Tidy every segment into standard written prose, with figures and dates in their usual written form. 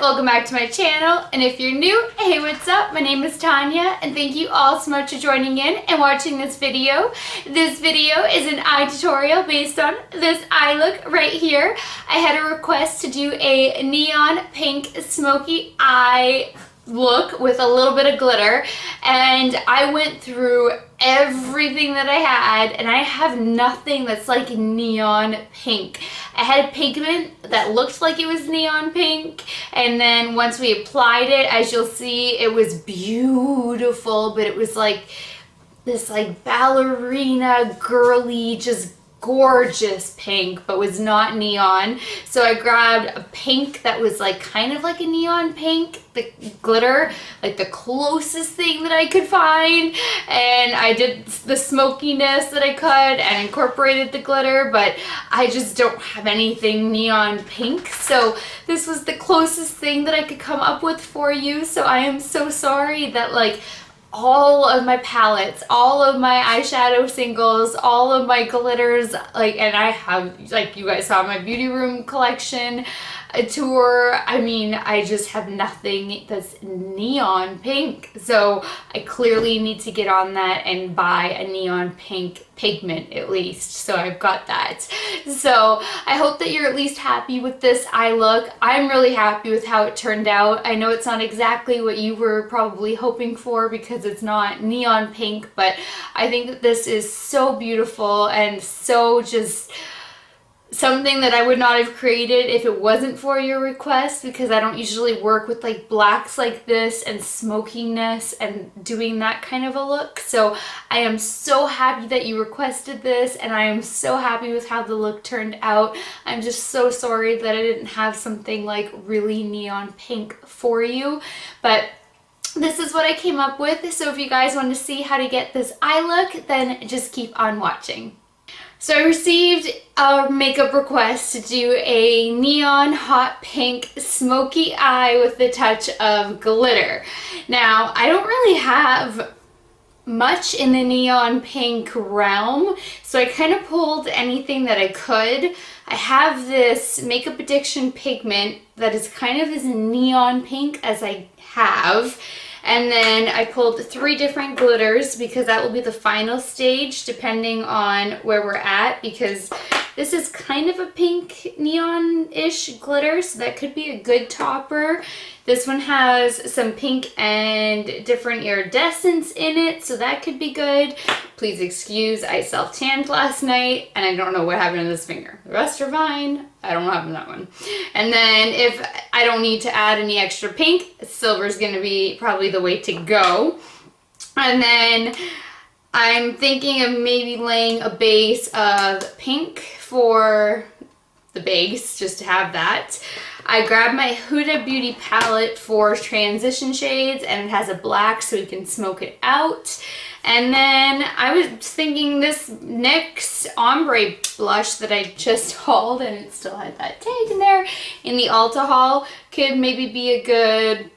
Welcome back to my channel, and if you're new, hey, what's up? My name is Tanya, and thank you all so much for joining in and watching this video. This video is an eye tutorial based on this eye look right here. I had a request to do a neon pink smoky eye look with a little bit of glitter, and I went through everything that I had, and I have nothing that's like neon pink. I had a pigment that looked like it was neon pink, and then once we applied it, as you'll see, it was beautiful, but it was like this like ballerina girly, just gorgeous pink, but was not neon. So I grabbed a pink that was like kind of like a neon pink, the glitter, like the closest thing that I could find, and I did the smokiness that I could and incorporated the glitter, but I just don't have anything neon pink, so this was the closest thing that I could come up with for you. So I am so sorry that like all of my palettes, all of my eyeshadow singles, all of my glitters, like, and I have, like you guys saw my beauty room collection tour, I mean, I just have nothing that's neon pink. So I clearly need to get on that and buy a neon pink pigment at least. So I've got that. So I hope that you're at least happy with this eye look. I'm really happy with how it turned out. I know it's not exactly what you were probably hoping for because it's not neon pink, but I think that this is so beautiful and so just something that I would not have created if it wasn't for your request, because I don't usually work with like blacks like this and smokiness and doing that kind of a look. So I am so happy that you requested this, and I am so happy with how the look turned out. I'm just so sorry that I didn't have something like really neon pink for you, but this is what I came up with. So if you guys want to see how to get this eye look, then just keep on watching. So I received a makeup request to do a neon hot pink smoky eye with a touch of glitter. Now, I don't really have much in the neon pink realm, so I kind of pulled anything that I could. I have this Makeup Addiction pigment that is kind of as neon pink as I have. And then I pulled 3 different glitters because that will be the final stage depending on where we're at, because this is kind of a pink neon-ish glitter, so that could be a good topper. This one has some pink and different iridescence in it, so that could be good. Please excuse, I self-tanned last night and I don't know what happened to this finger. The rest are fine. I don't know what happened to that one. And then if I don't need to add any extra pink, silver is going to be probably the way to go. And then I'm thinking of maybe laying a base of pink for the base, just to have that. I grabbed my Huda Beauty palette for transition shades, and it has a black so we can smoke it out. And then I was thinking this NYX Ombre blush that I just hauled, and it still had that tag in there, in the Ulta haul, could maybe be a good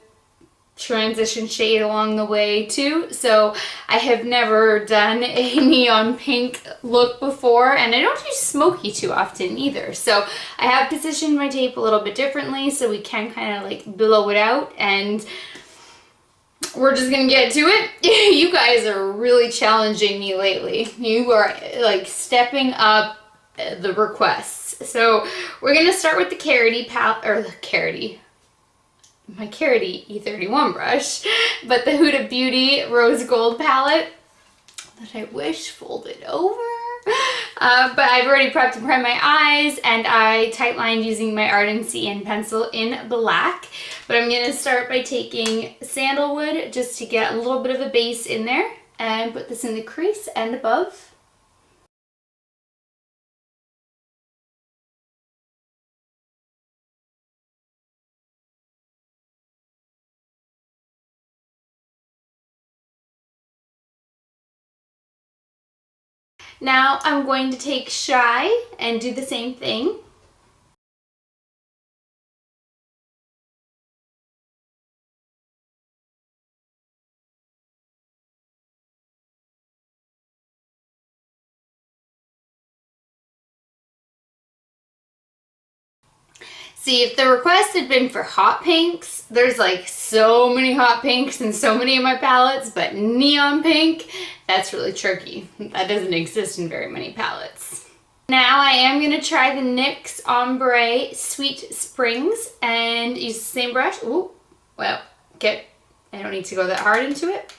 transition shade along the way too. So I have never done a neon pink look before, and I don't do smoky too often either. So I have positioned my tape a little bit differently so we can kind of like blow it out, and we're just gonna get to it. You guys are really challenging me lately. You are like stepping up the requests. So we're gonna start with the Carity palette, or the Carity, my Carity E31 brush, but the Huda Beauty Rose Gold palette that I wish folded over. But I've already prepped and primed my eyes, and I tight lined using my Ardency and pencil in black. But I'm going to start by taking sandalwood just to get a little bit of a base in there and put this in the crease and above. Now I'm going to take Shy and do the same thing. See, if the request had been for hot pinks, there's like so many hot pinks and so many of my palettes, but neon pink, that's really tricky. That doesn't exist in very many palettes. Now I am going to try the NYX Ombre Sweet Springs and use the same brush. Ooh, well, okay, I don't need to go that hard into it.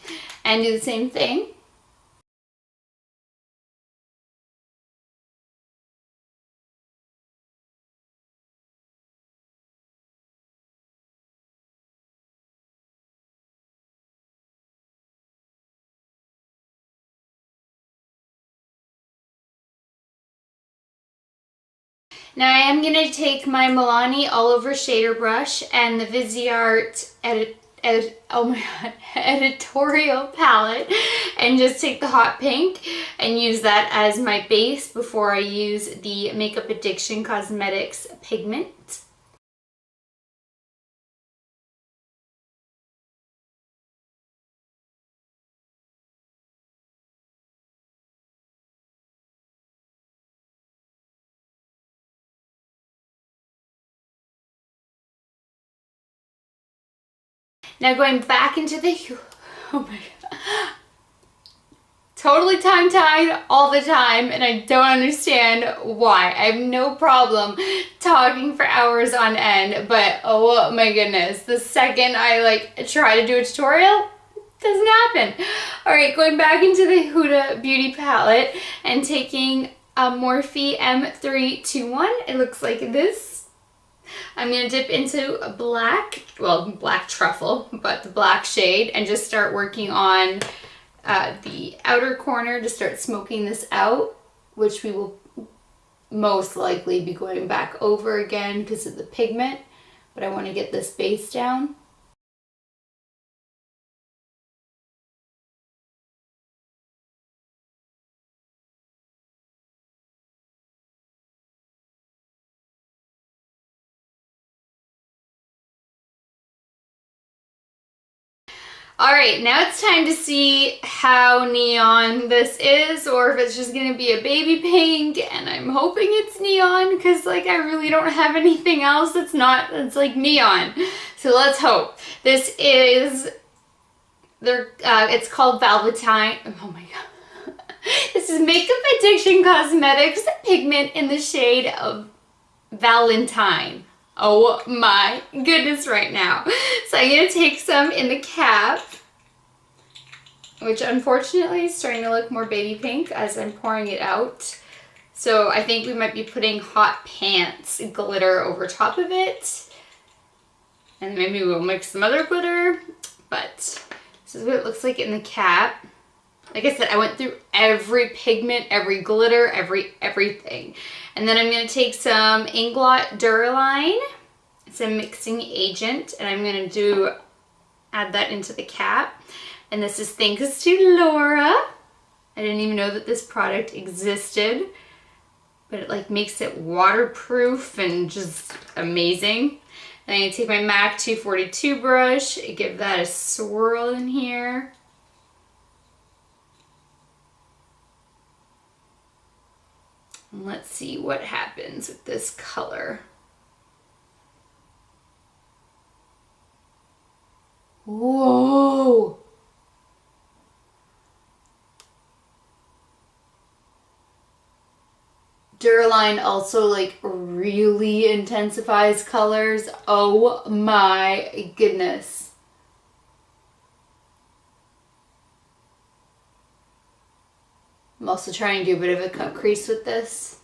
And do the same thing. Now I am going to take my Milani All Over Shader Brush and the Viseart Editorial palette and just take the hot pink and use that as my base before I use the Makeup Addiction Cosmetics Pigment. Now going back into the, oh my god, totally tongue-tied all the time, and I don't understand why. I have no problem talking for hours on end, but oh my goodness, the second I like try to do a tutorial, it doesn't happen. All right, going back into the Huda Beauty palette and taking a Morphe M321. It looks like this. I'm going to dip into a black, well, black truffle, but the black shade, and just start working on the outer corner to start smoking this out, which we will most likely be going back over again because of the pigment, but I want to get this base down. All right, now it's time to see how neon this is, or if it's just gonna be a baby pink, and I'm hoping it's neon because like I really don't have anything else that's not, that's like neon. So let's hope. This is, it's called Valentin. Oh my god. This is Makeup Addiction Cosmetics Pigment in the shade of Valentine. Oh my goodness right now. So I'm going to take some in the cap, which unfortunately is starting to look more baby pink as I'm pouring it out. So I think we might be putting Hot Pants glitter over top of it. And maybe we'll mix some other glitter, but this is what it looks like in the cap. Like I said, I went through every pigment, every glitter, everything. And then I'm going to take some Inglot Duraline, some mixing agent, and I'm going to add that into the cap. And this is thanks to Laura. I didn't even know that this product existed, but it like makes it waterproof and just amazing. Then I'm going to take my MAC 242 brush, give that a swirl in here. And let's see what happens with this color. Whoa! Duraline also like really intensifies colors. Oh my goodness. I'm also trying to do a bit of a cut crease with this.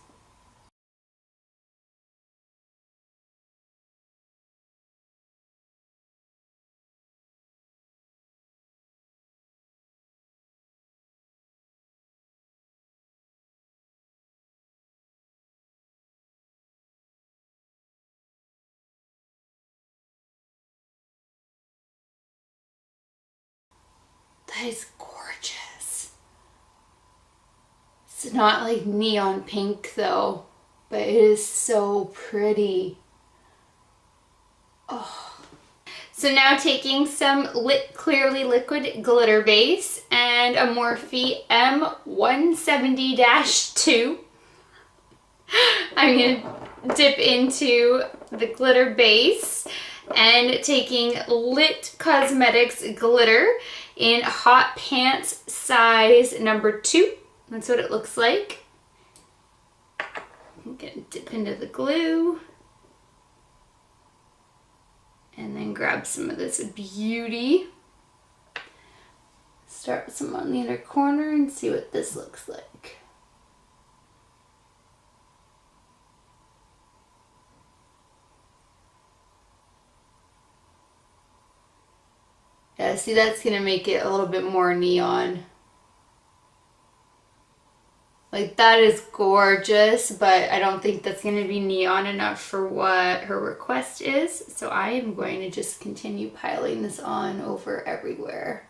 That is gorgeous. It's not like neon pink though, but it is so pretty. Oh. So now taking some Clearly Liquid Glitter Base and a Morphe M170-2. I'm going to dip into the glitter base and taking Lit Cosmetics Glitter in Hot Pants size number 2. That's what it looks like. I'm gonna dip into the glue. And then grab some of this beauty. Start with some on the inner corner and see what this looks like. Yeah, see, that's gonna make it a little bit more neon. Like, that is gorgeous, but I don't think that's gonna be neon enough for what her request is. So I am going to just continue piling this on over everywhere.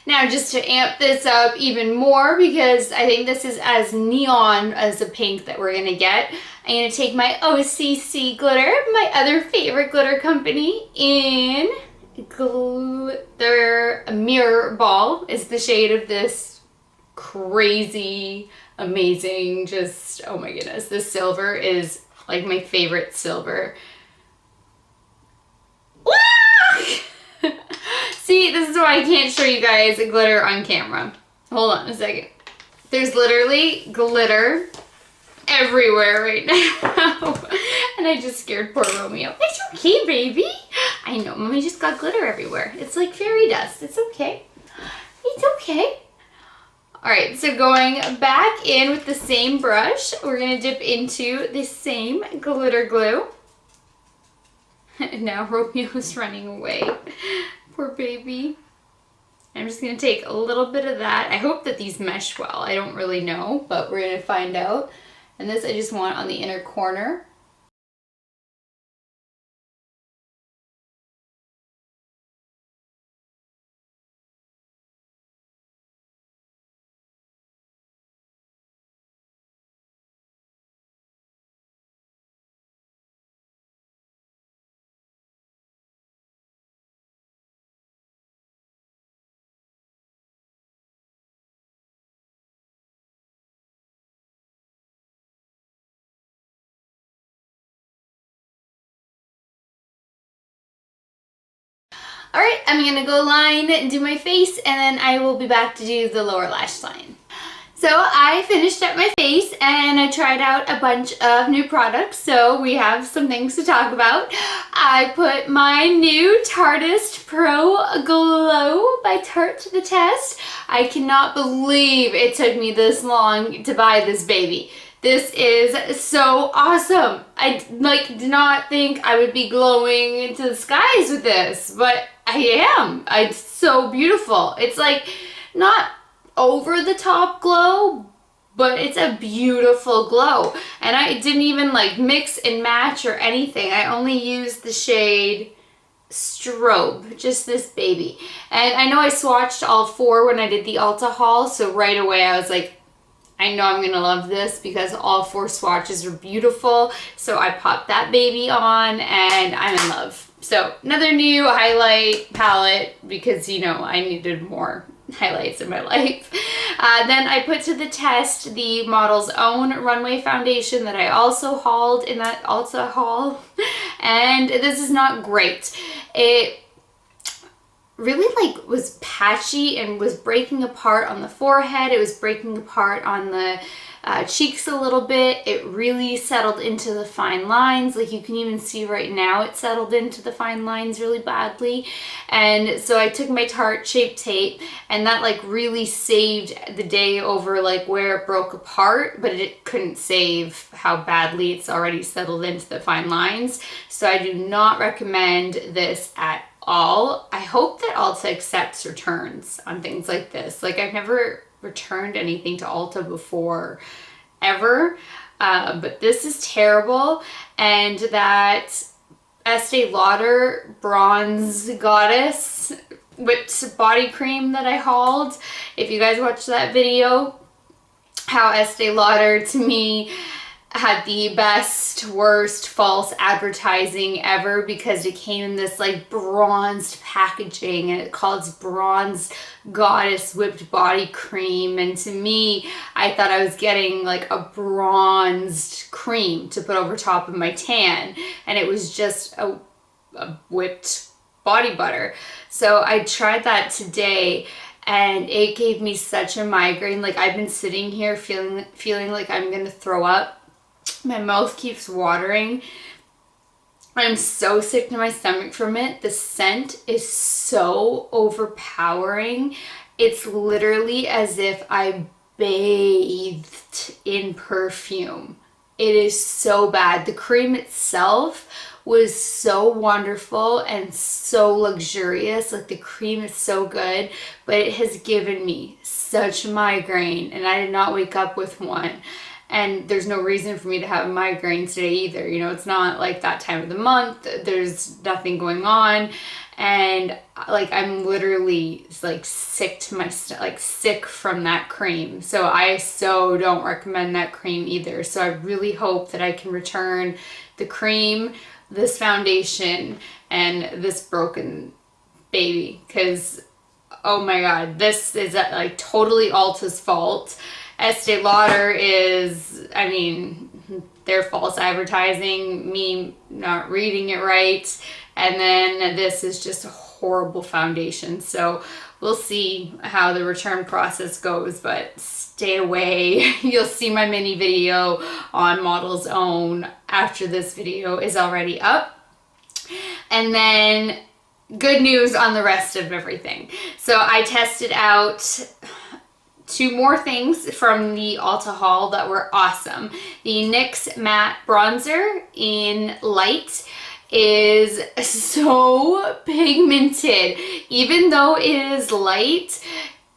Now, just to amp this up even more, because I think this is as neon as the pink that we're gonna get, I'm gonna take my OCC glitter, my other favorite glitter company, in Glitter Mirror Ball is the shade of this crazy, amazing, just, oh my goodness, this silver is like my favorite silver. See, this is why I can't show you guys glitter on camera. Hold on a second. There's literally glitter everywhere right now. And I just scared poor Romeo. It's okay, baby. I know, Mommy just got glitter everywhere. It's like fairy dust. It's okay. It's okay. Alright, so going back in with the same brush, we're going to dip into the same glitter glue. And now Romeo's running away. Poor baby. I'm just going to take a little bit of that. I hope that these mesh well. I don't really know, but we're going to find out. And this I just want on the inner corner. Alright, I'm going to go line and do my face, and then I will be back to do the lower lash line. So I finished up my face and I tried out a bunch of new products, so we have some things to talk about. I put my new Tarte Pro Glow by Tarte to the test. I cannot believe it took me this long to buy this baby. This is so awesome. I did not think I would be glowing into the skies with this, but I am. It's so beautiful. It's like not over the top glow, but it's a beautiful glow. And I didn't even like mix and match or anything. I only used the shade Strobe, just this baby. And I know I swatched all 4 when I did the Ulta haul, so right away I was like, I know I'm gonna love this because all 4 swatches are beautiful. So I popped that baby on and I'm in love. So another new highlight palette because, you know, I needed more highlights in my life. Then I put to the test the Model's Own Runway Foundation that I also hauled in that Ulta haul. And this is not great. It really like was patchy and was breaking apart on the forehead. It was breaking apart on the cheeks a little bit. It really settled into the fine lines. Like you can even see right now it settled into the fine lines really badly. And so I took my Tarte Shape Tape and that like really saved the day over like where it broke apart, but it couldn't save how badly it's already settled into the fine lines. So I do not recommend this at all. I hope that Ulta accepts returns on things like this. Like I've never returned anything to Ulta before ever, but this is terrible. And that Estee Lauder Bronze Goddess whipped body cream that I hauled, if you guys watched that video, how Estee Lauder to me had the best, worst false advertising ever because it came in this like bronzed packaging and it called Bronze Goddess Whipped Body Cream. And to me, I thought I was getting like a bronzed cream to put over top of my tan. And it was just a whipped body butter. So I tried that today and it gave me such a migraine. Like I've been sitting here feeling like I'm gonna throw up. My mouth keeps watering. I'm so sick to my stomach from it. The scent is so overpowering. It's literally as if I bathed in perfume. It is so bad. The cream itself was so wonderful and so luxurious. Like the cream is so good, but it has given me such migraine and I did not wake up with one. And there's no reason for me to have a migraine today either. You know, it's not like that time of the month. There's nothing going on. And like, I'm literally like sick to my like sick from that cream. So I so don't recommend that cream either. So I really hope that I can return the cream, this foundation, and this broken baby. Because, oh my God, this is like totally Ulta's fault. Estee Lauder is, I mean, their false advertising, me not reading it right, and then this is just a horrible foundation. So we'll see how the return process goes, but stay away. You'll see my mini video on Model's Own after this video is already up. And then good news on the rest of everything. So I tested out 2 more things from the Ulta haul that were awesome. The NYX Matte Bronzer in Light is so pigmented. Even though it is light,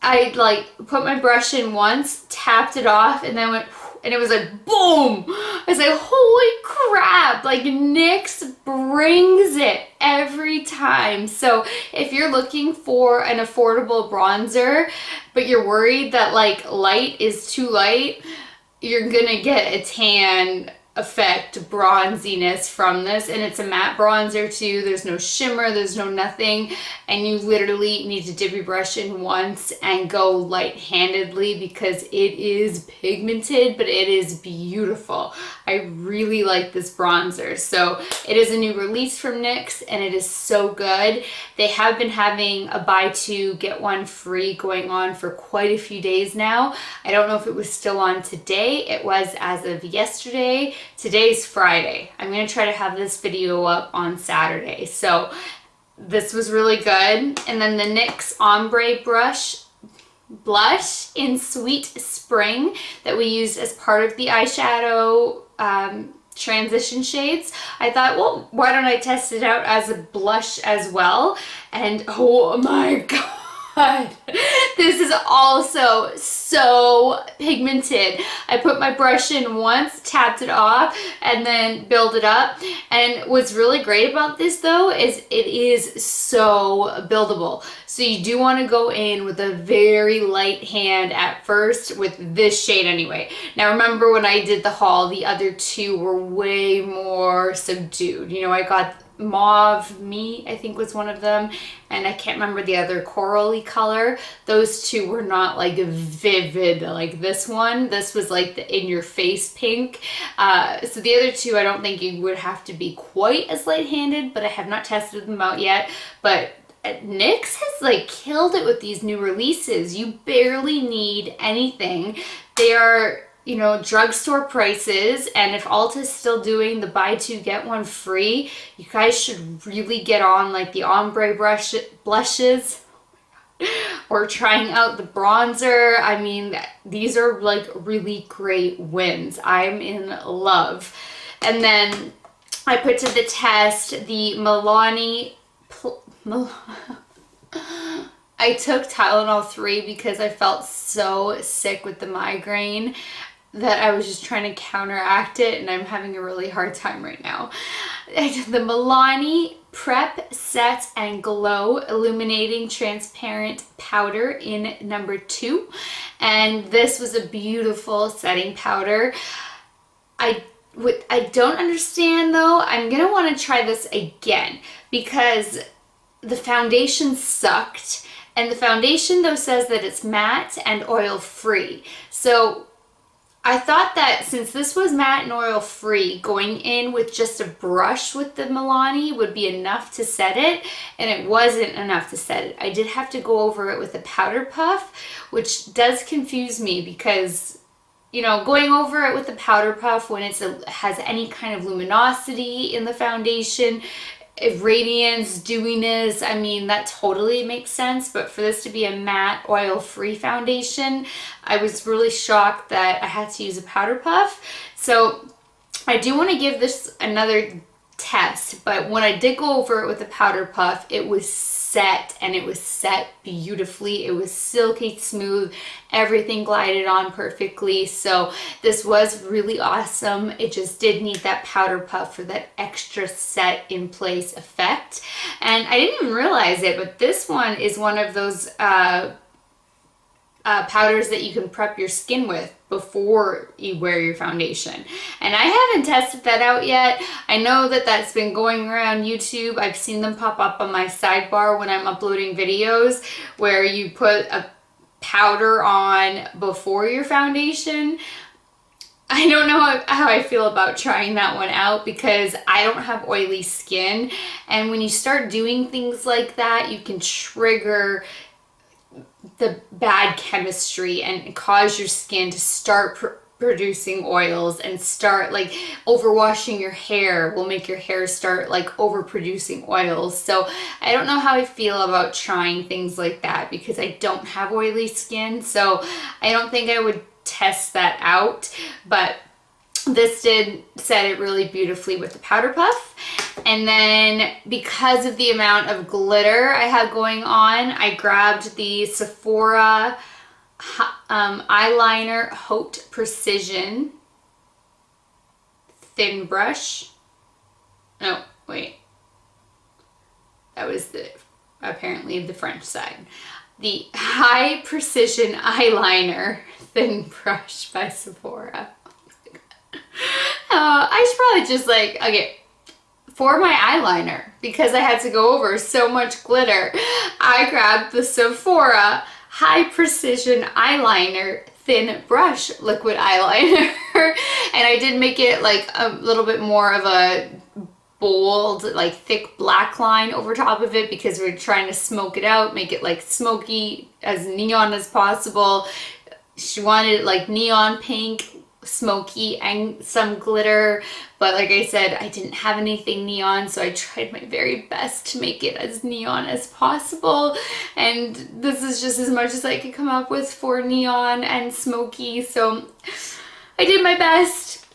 I like put my brush in once, tapped it off, and then went, and it was like boom. I was like, holy crap, like NYX brings it every time. So if you're looking for an affordable bronzer but you're worried that like light is too light, you're gonna get a tan effect, bronziness from this. And it's a matte bronzer too. There's no shimmer, there's no nothing, and you literally need to dip your brush in once and go light-handedly because it is pigmented, but it is beautiful. I really like this bronzer. So it is a new release from NYX and it is so good. They have been having a buy 2 get 1 free going on for quite a few days now. I don't know if it was still on today. It was as of yesterday. Today's Friday. I'm going to try to have this video up on Saturday. So this was really good. And then the NYX Ombre blush in Sweet Spring that we used as part of the eyeshadow transition shades. I thought, well, why don't I test it out as a blush as well? And oh my God. god. This is also so pigmented. I put my brush in once, tapped it off, and then build it up. And what's really great about this though is it is so buildable. So you do want to go in with a very light hand at first with this shade anyway. Now remember when I did the haul, the other two were way more subdued. You know, I got Mauve Me, I think was one of them, and I can't remember the other corally color. Those two were not like vivid like this one. This was like the in your face pink. So the other two I don't think you would have to be quite as light-handed, but I have not tested them out yet. But NYX has like killed it with these new releases. You barely need anything. They are, you know, drugstore prices, and if Ulta's still doing the buy two get one free, you guys should really get on like the ombre blushes or trying out the bronzer. I mean, these are like really great wins. I'm in love. And then I put to the test the Milani I took Tylenol 3 because I felt so sick with the migraine that I was just trying to counteract it, and I'm having a really hard time right now. I did the Milani Prep Set and Glow Illuminating Transparent Powder in number 2. And this was a beautiful setting powder. I don't understand though. I'm gonna want to try this again because the foundation sucked, and the foundation though says that it's matte and oil free. So I thought that since this was matte and oil free, going in with just a brush with the Milani would be enough to set it, and it wasn't enough to set it. I did have to go over it with a powder puff, which does confuse me because, you know, going over it with the powder puff when it has any kind of luminosity in the foundation, radiance, dewiness, I mean, that totally makes sense. But for this to be a matte oil-free foundation, I was really shocked that I had to use a powder puff. So I do want to give this another test, but when I did go over it with the powder puff, it was set, and it was set beautifully. It was silky smooth, everything glided on perfectly. So this was really awesome. It just did need that powder puff for that extra set in place effect. And I didn't even realize it, but this one is one of those powders that you can prep your skin with before you wear your foundation. And I haven't tested that out yet. I know that that's been going around YouTube. I've seen them pop up on my sidebar when I'm uploading videos where you put a powder on before your foundation. I don't know how I feel about trying that one out because I don't have oily skin. And when you start doing things like that, you can trigger the bad chemistry and cause your skin to start producing oils and start like overwashing your hair will make your hair start like overproducing oils. So I don't know how I feel about trying things like that because I don't have oily skin. So I don't think I would test that out, but this did set it really beautifully with the powder puff. And then because of the amount of glitter I have going on, I grabbed the Sephora eyeliner Haute Precision thin brush. No, wait. That was apparently the French side. The High Precision Eyeliner Thin Brush by Sephora. I should probably just like, okay, for my eyeliner, because I had to go over so much glitter, I grabbed the Sephora High Precision Eyeliner Thin Brush Liquid Eyeliner. And I did make it like a little bit more of a bold, like thick black line over top of it because we're trying to smoke it out, make it like smoky, as neon as possible. She wanted it like neon pink, smoky, and some glitter, but like I said, I didn't have anything neon, so I tried my very best to make it as neon as possible, and this is just as much as I could come up with for neon and smoky, so I did my best.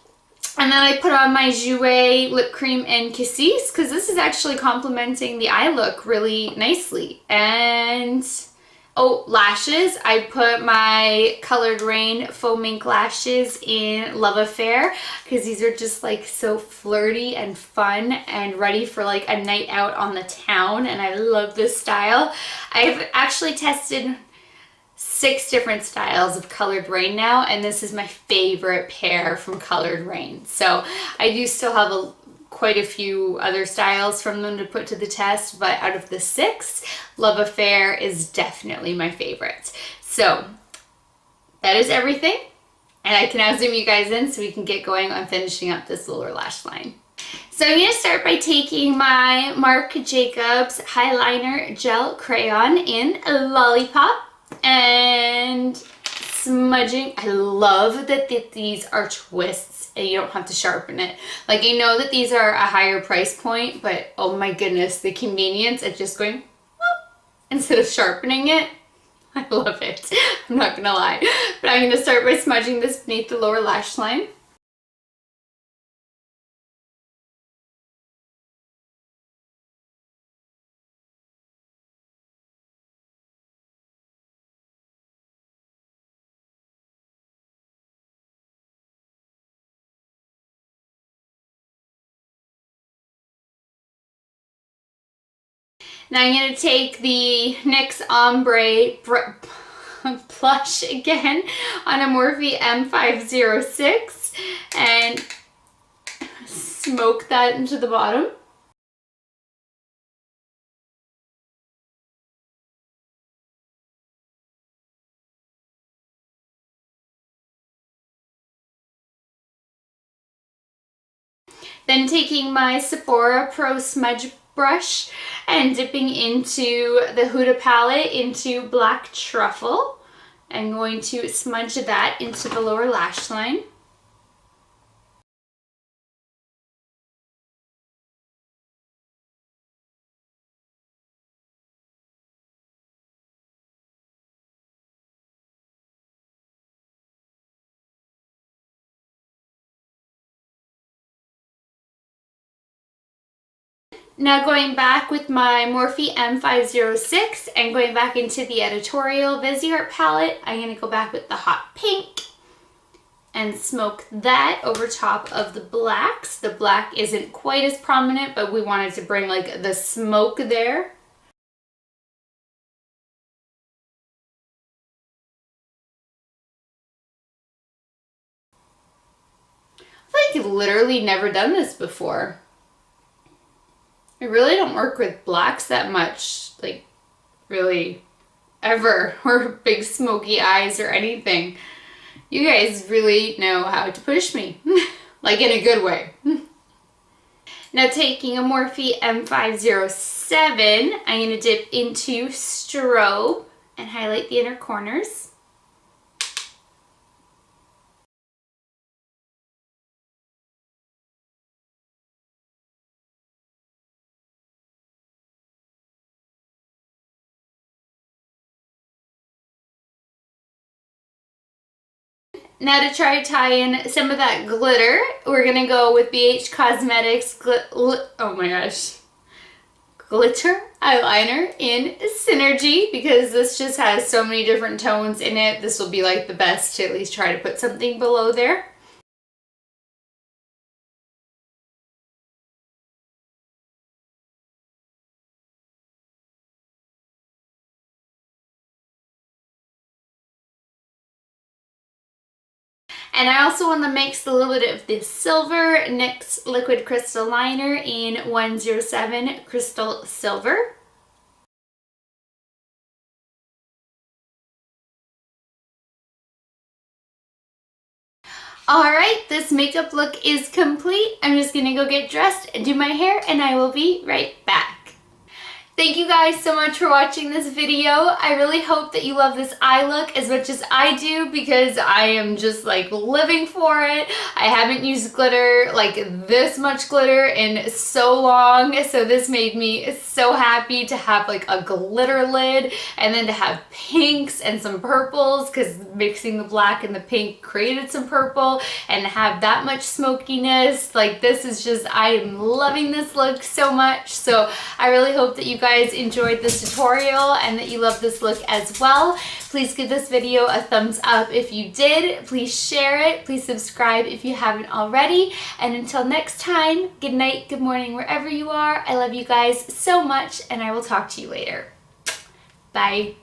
And then I put on my Jouer lip cream in Cassis because this is actually complementing the eye look really nicely. And Oh, lashes. I put my Colored Raine Faux Mink lashes in Love Affair because these are just like so flirty and fun and ready for like a night out on the town, and I love this style. I've actually tested 6 different styles of Colored Raine now, and this is my favorite pair from Colored Raine. So I do still have quite a few other styles from them to put to the test, but out of the 6, Love Affair is definitely my favorite. So that is everything, and I can now zoom you guys in so we can get going on finishing up this lower lash line. So I'm going to start by taking my Marc Jacobs Eyeliner Gel Crayon in Lollipop and smudging. I love that these are twists and you don't have to sharpen it. Like, I know that these are a higher price point, but oh my goodness, the convenience of just going whoop, instead of sharpening it, I love it. I'm not gonna lie. But I'm gonna start by smudging this beneath the lower lash line. Now I'm going to take the NYX Ombre blush again on a Morphe M506 and smoke that into the bottom. Then taking my Sephora Pro Smudge brush and dipping into the Huda palette into Black Truffle. I'm going to smudge that into the lower lash line. Now going back with my Morphe M506 and going back into the Editorial Viseart palette, I'm going to go back with the hot pink and smoke that over top of the blacks. The black isn't quite as prominent, but we wanted to bring like the smoke there. I've literally never done this before. I really don't work with blacks that much, like really ever, or big smoky eyes or anything. You guys really know how to push me, like in a good way. Now taking a Morphe M507, I'm going to dip into Strobe and highlight the inner corners. Now to try to tie in some of that glitter, we're going to go with BH Cosmetics oh my gosh, glitter eyeliner in Synergy, because this just has so many different tones in it. This will be like the best to at least try to put something below there. And I also want to mix a little bit of this silver NYX Liquid Crystal Liner in 107 Crystal Silver. Alright, this makeup look is complete. I'm just going to go get dressed and do my hair, and I will be right back. Thank you guys so much for watching this video. I really hope that you love this eye look as much as I do, because I am just like living for it. I haven't used glitter, like this much glitter, in so long, so this made me so happy to have like a glitter lid, and then to have pinks and some purples, because mixing the black and the pink created some purple, and have that much smokiness. Like, this is just, I am loving this look so much. So I really hope that you guys guys enjoyed this tutorial and that you love this look as well. Please give this video a thumbs up if you did. Please share it. Please subscribe if you haven't already. And until next time, good night, good morning, wherever you are. I love you guys so much, and I will talk to you later. Bye.